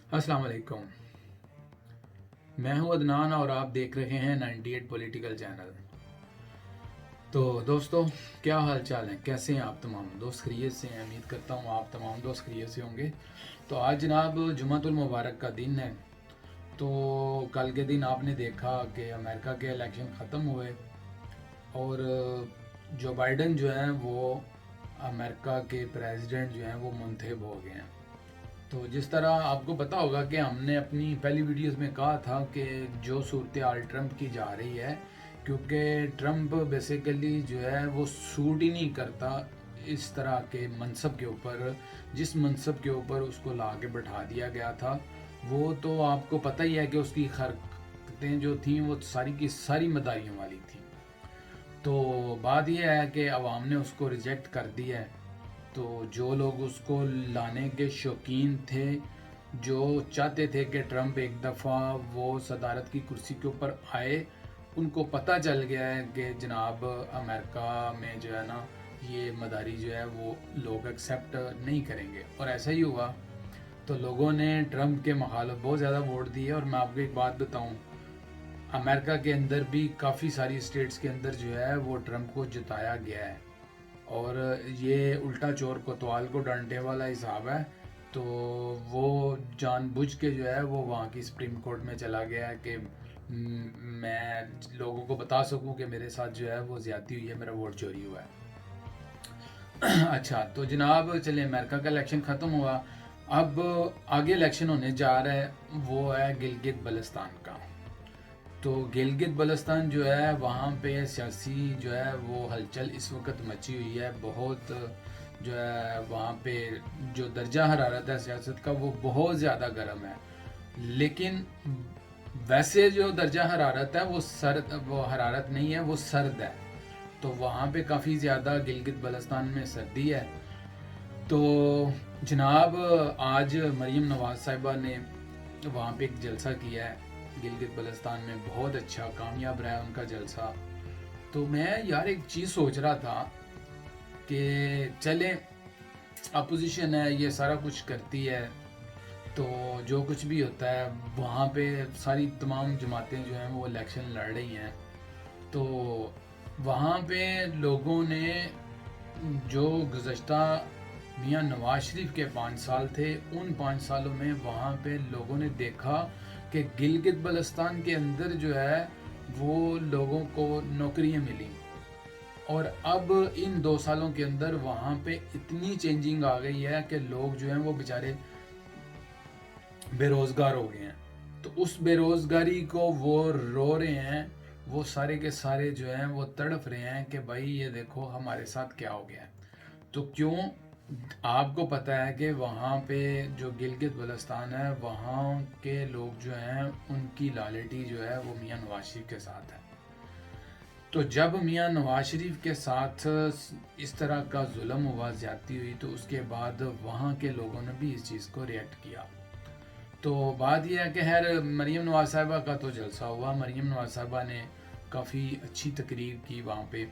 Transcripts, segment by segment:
अस्सलाम वालेकुम। मैं हूं अदनान और आप देख रहे हैं 98 पॉलिटिकल चैनल। तो दोस्तों, क्या हाल चाल है, कैसे हैं आप तमाम दोस्त? खैरियत से हैं? उम्मीद करता हूं आप तमाम दोस्त खैरियत से होंगे। तो आज जनाब जुमातुल मुबारक का दिन है। तो कल के दिन आपने देखा कि अमेरिका के इलेक्शन ख़त्म हुए और जो बाइडन जो हैं वो अमेरिका के प्रेसिडेंट जो हैं वो मुंतखब हो गए हैं। तो जिस तरह आपको पता होगा कि हमने अपनी पहली वीडियोस में कहा था कि जो सूरत हाल ट्रंप की जा रही है, क्योंकि ट्रंप बेसिकली जो है वो सूट ही नहीं करता इस तरह के मनसब के ऊपर, जिस मनसब के ऊपर उसको ला के बैठा दिया गया था। वो तो आपको पता ही है कि उसकी हरकतें जो थी वो सारी की सारी मदारियों वाली थी। तो बात यह है कि अवाम ने उसको रिजेक्ट कर दिया है। तो जो लोग उसको लाने के शौकीन थे, जो चाहते थे कि ट्रंप एक दफ़ा वो सदारत की कुर्सी के ऊपर आए, उनको पता चल गया है कि जनाब अमेरिका में जो है ना ये मदारी जो है वो लोग एक्सेप्ट नहीं करेंगे, और ऐसा ही हुआ। तो लोगों ने ट्रंप के मुखालिफ बहुत ज़्यादा वोट दिए। और मैं आपको एक बात बताऊं, अमेरिका के अंदर भी काफ़ी सारी स्टेट्स के अंदर जो है वो ट्रंप को जिताया गया है। और ये उल्टा चोर कोतवाल को डांटने वाला हिसाब है। तो वो जानबूझ के जो है वो वहाँ की सुप्रीम कोर्ट में चला गया है कि मैं लोगों को बता सकूं कि मेरे साथ जो है वो ज्यादती हुई है, मेरा वोट चोरी हुआ है। अच्छा, तो जनाब चलिए, अमेरिका का इलेक्शन ख़त्म हुआ। अब आगे इलेक्शन होने जा रहा है, वो है गिलगित बल्तिस्तान का। तो गिलगित बल्तिस्तान जो है वहाँ पे सियासी जो है वो हलचल इस वक्त मची हुई है बहुत। जो है वहाँ पे जो दर्जा हरारत है सियासत का वो बहुत ज़्यादा गर्म है। लेकिन वैसे जो दर्जा हरारत है वो सर्द, वो हरारत नहीं है, वो सर्द है। तो वहाँ पे काफ़ी ज़्यादा गिलगित बल्तिस्तान में सर्दी है। तो जनाब आज मरीम नवाज साहिबा ने वहाँ पे एक जलसा किया है गिलगित बल्तिस्तान में, बहुत अच्छा कामयाब रहा उनका जलसा। तो मैं यार एक चीज़ सोच रहा था कि चले, अपोजिशन है ये सारा कुछ करती है, तो जो कुछ भी होता है वहाँ पे सारी तमाम जमातें जो हैं वो इलेक्शन लड़ रही हैं। तो वहाँ पे लोगों ने जो गुज़श्ता मियाँ नवाज शरीफ के 5 साल थे, उन 5 सालों में वहाँ पे लोगों ने देखा कि गिलगित बल्तिस्तान के अंदर जो है वो लोगों को नौकरियाँ मिली। और अब इन 2 सालों के अंदर वहाँ पे इतनी चेंजिंग आ गई है कि लोग जो हैं वो बेचारे बेरोज़गार हो गए हैं। तो उस बेरोज़गारी को वो रो रहे हैं, वो सारे के सारे जो हैं वो तड़प रहे हैं कि भाई ये देखो हमारे साथ क्या हो गया है। तो क्यों, आपको पता है कि वहाँ पे जो गिलगित बल्तिस्तान है वहाँ के लोग जो हैं उनकी लॉयल्टी जो है वो मियाँ नवाज शरीफ के साथ है। तो जब मियाँ नवाज शरीफ के साथ इस तरह का जुल्म हुआ, ज्यादती हुई, तो उसके बाद वहाँ के लोगों ने भी इस चीज़ को रिएक्ट किया। तो बात यह है कि खैर मरीम नवाज साहिबा का तो जलसा हुआ, मरीम नवाज साहिबा ने काफ़ी अच्छी तकरीर की वहाँ पे।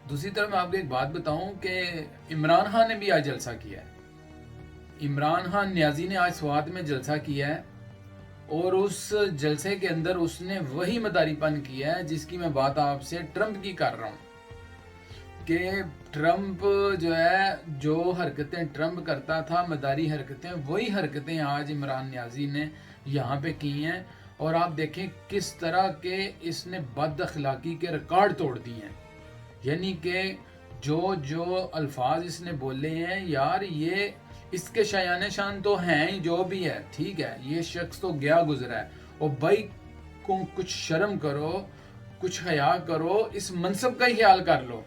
दूसरी तरफ मैं आपको एक बात बताऊं कि इमरान खान ने भी आज जलसा किया है। इमरान खान न्याजी ने आज स्वात में जलसा किया है, और उस जलसे के अंदर उसने वही मदारीपन किया है जिसकी मैं बात आपसे ट्रंप की कर रहा हूँ। कि ट्रंप जो है, जो हरकतें ट्रंप करता था मदारी हरकतें, वही हरकतें आज इमरान न्याजी ने यहाँ पे की हैं। और आप देखें किस तरह के इसने बद अखलाकी के रिकॉर्ड तोड़ दिए हैं। यानी कि जो जो अल्फाज इसने बोले हैं यार, ये इसके शायान शान तो हैं ही, जो भी है ठीक है, ये शख्स तो गया गुजरा है। और भाई को कुछ शर्म करो, कुछ हया करो, इस मनसब का ही ख्याल कर लो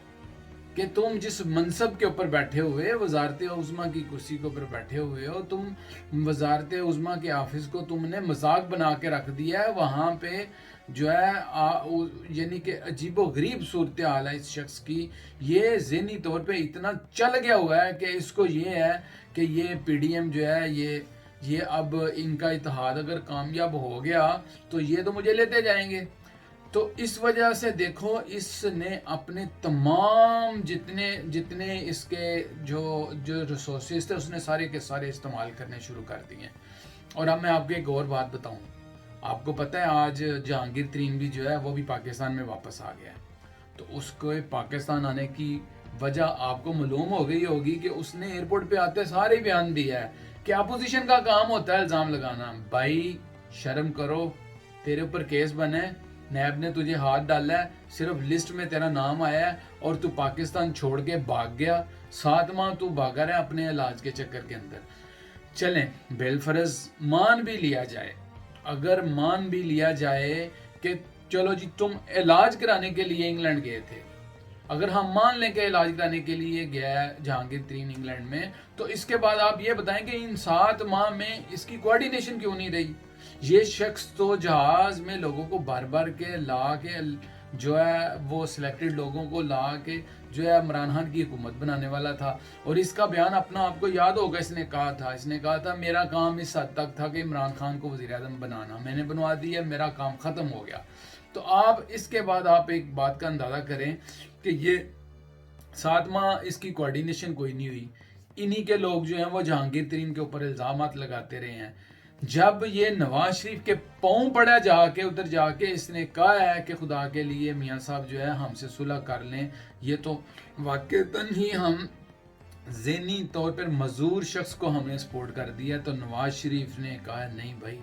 कि तुम जिस मनसब के ऊपर बैठे हुए, वजारत उज़्मा की कुर्सी के ऊपर बैठे हुए हो, तुम वजारत उज़्मा के ऑफिस को तुमने मजाक बना के रख दिया है। वहाँ पे जो है यानी कि अजीबो गरीब सूरत हाल है इस शख्स की। ये ज़हनी तौर पे इतना चल गया हुआ है कि इसको ये है कि ये पीडीएम जो है ये अब इनका इत्तेहाद अगर कामयाब हो गया तो ये तो मुझे लेते जाएंगे। तो इस वजह से देखो इसने अपने तमाम जितने जितने इसके जो जो रिसोर्सेज थे उसने सारे के सारे इस्तेमाल करने शुरू कर दिए। और अब मैं आपको एक और बात बताऊं, आपको पता है आज जहांगीर तरीन भी जो है वो भी पाकिस्तान में वापस आ गया है। तो उसको पाकिस्तान आने की वजह आपको मालूम हो गई होगी कि उसने एयरपोर्ट पे आते सारे बयान दिया है कि अपोजिशन का काम होता है इल्ज़ाम लगाना। भाई शर्म करो, तेरे ऊपर केस बना है, नैब ने तुझे हाथ डाला है, सिर्फ लिस्ट में तेरा नाम आया है और तू पाकिस्तान छोड़ के भाग गया। 7 माह तू भागा रहा है अपने इलाज के चक्कर के अंदर। चलें बेलफरज मान भी लिया जाए, अगर मान भी लिया जाए कि चलो जी तुम इलाज कराने के लिए इंग्लैंड गए थे, अगर हम मान लें कि इलाज कराने के लिए गया है जहांगीर तरीन इंग्लैंड में, तो इसके बाद आप ये बताएं कि इन 7 माह में इसकी कोऑर्डिनेशन क्यों नहीं रही। ये शख्स तो जहाज में लोगों को बार बार के ला के जो है वो सिलेक्टेड लोगों को ला के जो है इमरान खान की हुकूमत बनाने वाला था। और इसका बयान अपना आपको याद होगा, इसने कहा था मेरा काम इस हद तक था कि इमरान खान को वज़ीर आज़म बनाना, मैंने बनवा दिया, मेरा काम ख़त्म हो गया। तो आप इसके बाद आप एक बात का अंदाज़ा करें कि ये 7 माह इसकी कोऑर्डिनेशन कोई नहीं हुई। इन्हीं के लोग जो हैं वो जहांगीर तरीन के ऊपर इल्ज़ामात लगाते रहे हैं। जब ये नवाज शरीफ के पाँव पड़ा जाके उधर जाके इसने कहा है कि खुदा के लिए मियाँ साहब जो है हमसे सुलह कर लें, ये तो वाकईतन ही हम ज़हनी तौर पर मजूर शख्स को हमने सपोर्ट कर दिया। तो नवाज शरीफ ने कहा नहीं भाई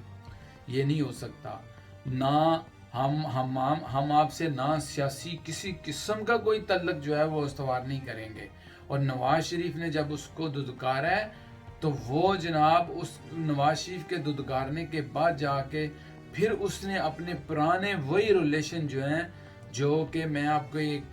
ये नहीं हो सकता, ना हम आपसे ना सियासी किसी किस्म का कोई तल्लक जो है वो इस्तवार नहीं करेंगे। और नवाज शरीफ ने जब उसको दुदकारा है तो वो जनाब उस नवाज शरीफ के दुदकारने के बाद जाके फिर उसने अपने पुराने वही रिलेशन जो हैं, जो कि मैं आपको एक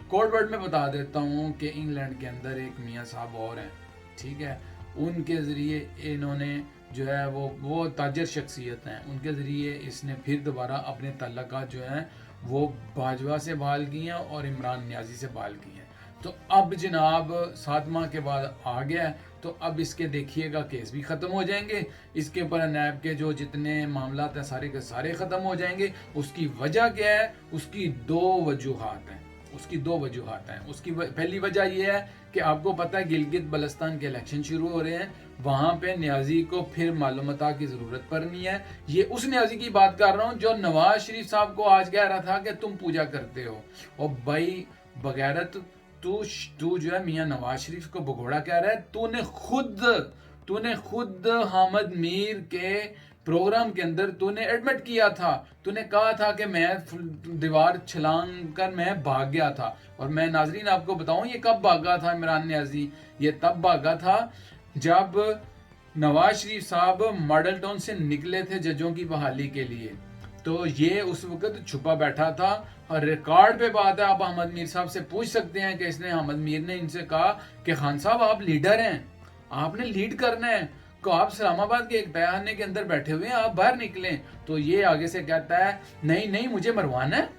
कोड वर्ड में बता देता हूँ कि इंग्लैंड के अंदर एक मियाँ साहब और हैं, ठीक है, उनके ज़रिए इन्होंने जो है वो ताजर शख्सियत हैं, उनके ज़रिए इसने फिर दोबारा अपने तल्लुकात जो हैं वो बाजवा से बहाल किए हैं और इमरान नियाज़ी से बहाल किए हैं। तो अब जनाब 7 माह के बाद आ गया है, तो अब इसके देखिएगा केस भी ख़त्म हो जाएंगे, इसके ऊपर नैब के जो जितने मामला हैं सारे के सारे ख़त्म हो जाएंगे। उसकी वजह क्या है? उसकी 2 वजूहात हैं। उसकी पहली वजह यह है कि आपको पता है गिलगित बल्तिस्तान के इलेक्शन शुरू हो रहे हैं, वहाँ पे न्याजी को फिर मालूमात की ज़रूरत पड़नी है। ये उस न्याजी की बात कर रहा हूँ जो नवाज शरीफ साहब को आज कह रहा था कि तुम पूजा करते हो। और भाई बगैरत तू जो है मियाँ नवाज शरीफ को भगोड़ा कह रहा है। तूने खुद हामिद मीर के प्रोग्राम के अंदर तूने एडमिट किया था, तूने कहा था कि मैं दीवार छलांग कर मैं भाग गया था। और मैं नाजरीन आपको बताऊं ये कब भागा था इमरान नियाजी, ये तब भागा था जब नवाज शरीफ साहब मॉडल टाउन से निकले थे जजों की बहाली के लिए। तो ये उस वक्त छुपा बैठा था और रिकॉर्ड पे बात है, आप हामिद मीर साहब से पूछ सकते हैं कि इसने हामिद मीर ने इनसे कहा कि खान साहब आप लीडर हैं, आपने लीड करना है, को आप इस्लामाबाद के एक तहखाने के अंदर बैठे हुए हैं, आप बाहर निकलें। तो ये आगे से कहता है नहीं मुझे मरवाना है,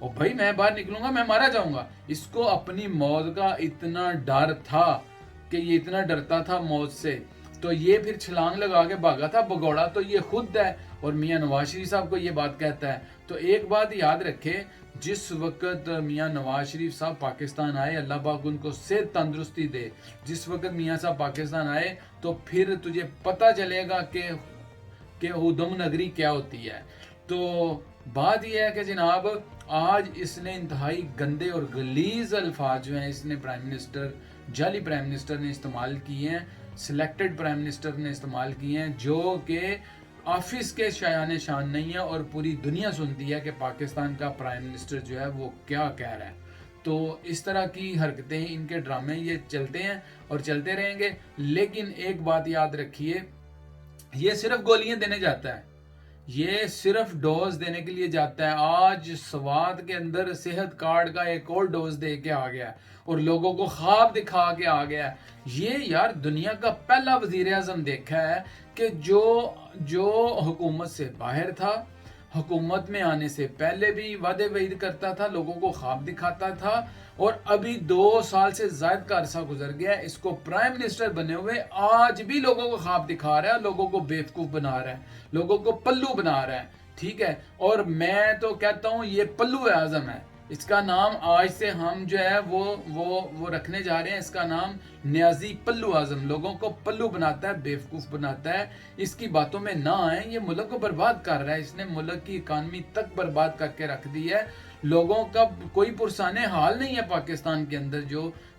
और भाई मैं बाहर निकलूंगा मैं मारा जाऊंगा। इसको अपनी मौत का इतना डर था कि ये इतना डरता था मौत से, तो ये फिर छलांग लगा के भागा था। भगौड़ा तो ये खुद है और मियाँ नवाज शरीफ साहब को ये बात कहता है। तो एक बात याद रखे, जिस वक्त मियाँ नवाज शरीफ साहब पाकिस्तान आए, अल्लाह पाक उनको सेहत तंदुरुस्ती दे, जिस वक्त मियाँ साहब पाकिस्तान आए तो फिर तुझे पता चलेगा कि हुदम नगरी क्या होती है। तो बात यह है कि जनाब आज इसने इंतहाई गंदे और गलीज अल्फाज जो हैं इसने जाली प्राइम मिनिस्टर ने इस्तेमाल किए हैं, सिलेक्टेड प्राइम मिनिस्टर ने इस्तेमाल किए हैं, जो कि ऑफिस के शायान शान नहीं है और पूरी दुनिया सुनती है कि पाकिस्तान का प्राइम मिनिस्टर जो है वो क्या कह रहा है। तो इस तरह की हरकतें, इनके ड्रामे ये चलते हैं और चलते रहेंगे। लेकिन एक बात याद रखिए, ये सिर्फ गोलियां देने जाता है, ये सिर्फ डोज देने के लिए जाता है। आज स्वात के अंदर सेहत कार्ड का एक और डोज दे के आ गया और लोगों को ख्वाब दिखा के आ गया। ये यार दुनिया का पहला वजीर आजम देखा है कि जो हुकूमत से बाहर था, हुकूमत में आने से पहले भी वादे वईद करता था, लोगों को ख्वाब दिखाता था, और अभी 2 साल से ज्यादा का अरसा गुजर गया, इसको प्राइम मिनिस्टर बने हुए आज भी लोगों को ख्वाब दिखा रहा है, लोगों को बेवकूफ बना रहा है, लोगों को पल्लू बना रहा है। ठीक है। और मैं तो कहता हूँ ये पल्लू आजम है, इसका नाम आज से हम जो है वो रखने जा रहे हैं। इसका नाम न्याजी पल्लू आजम, लोगों को पल्लू बनाता है, बेवकूफ़ बनाता है। इसकी बातों में ना आए, ये मुल्क को बर्बाद कर रहा है, इसने मुल्क की इकानमी तक बर्बाद करके रख दी है। लोगों का कोई पुरसाने हाल नहीं है पाकिस्तान के अंदर,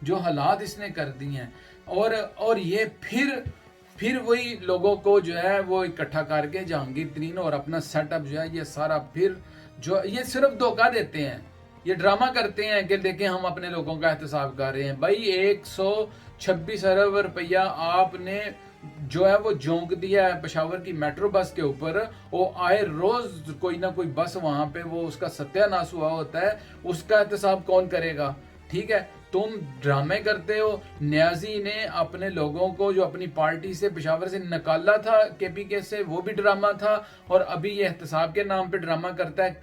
जो हालात इसने कर दिए हैं। और ये फिर वही लोगों को जो है वो इकट्ठा करके जहांगीर तरीन और अपना सेटअप जो है ये सारा, फिर जो ये सिर्फ धोखा देते हैं, ये ड्रामा करते हैं कि देखें हम अपने लोगों का एहतसाब कर रहे हैं। भाई 126 अरब रुपया आपने जो है वो झोंक दिया है पेशावर की मेट्रो बस के ऊपर। वो आए रोज कोई ना कोई बस वहां पे वो उसका सत्यानाश हुआ होता है, उसका एहतसाब कौन करेगा? ठीक है, तुम ड्रामे करते हो। न्याजी ने अपने लोगों को जो अपनी पार्टी से पेशावर से निकाला था केपीके से, वो भी ड्रामा था, और अभी ये एहतसाब के नाम पे ड्रामा करता है।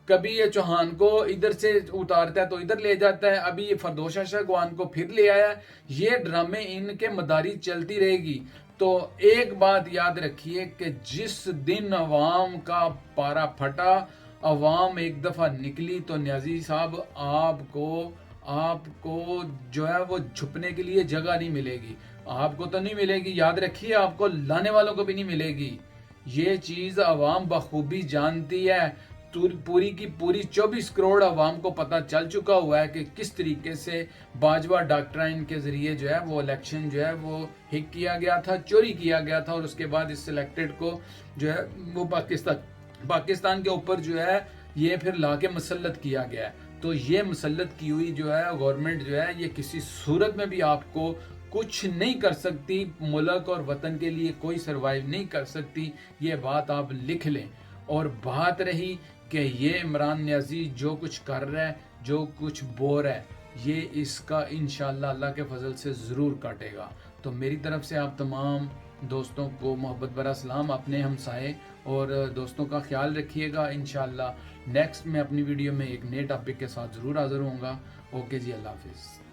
कभी ये चौहान को इधर से उतारता है तो इधर ले जाता है, अभी ये फरदोश अशरगवान को फिर ले आया। ये ड्रामे इनके मदारी चलती रहेगी। तो एक बात याद रखिए कि जिस दिन अवाम का पारा फटा, अवाम एक दफा निकली, तो न्याजी साहब आपको जो है वो छुपने के लिए जगह नहीं मिलेगी। आपको तो नहीं मिलेगी, याद रखिए, आपको लाने वालों को भी नहीं मिलेगी। ये चीज अवाम बखूबी जानती है। पूरी की पूरी 24 करोड़ अवाम को पता चल चुका हुआ है कि किस तरीके से बाजवा डॉक्ट्राइन के जरिए जो है वो इलेक्शन जो है वो हिक किया गया था, चोरी किया गया था, और उसके बाद इस सिलेक्टेड को जो है वो पाकिस्तान के ऊपर जो है ये फिर ला के मुसल्लत किया गया है। तो ये मुसल्लत की हुई जो है गवर्नमेंट जो है ये किसी सूरत में भी आपको कुछ नहीं कर सकती, मुल्क और वतन के लिए कोई सरवाइव नहीं कर सकती। ये बात आप लिख लें। और बात रही कि ये इमरान न्याजी जो कुछ कर रहा है, जो कुछ बोल रहा है, ये इसका इंशाल्लाह अल्लाह के फजल से ज़रूर काटेगा। तो मेरी तरफ से आप तमाम दोस्तों को मोहब्बत भरा सलाम। अपने हमसाए और दोस्तों का ख्याल रखिएगा। इंशाल्लाह नेक्स्ट मैं अपनी वीडियो में एक नए टॉपिक के साथ ज़रूर हाज़िर होऊंगा। ओके जी, अल्लाह हाफिज़।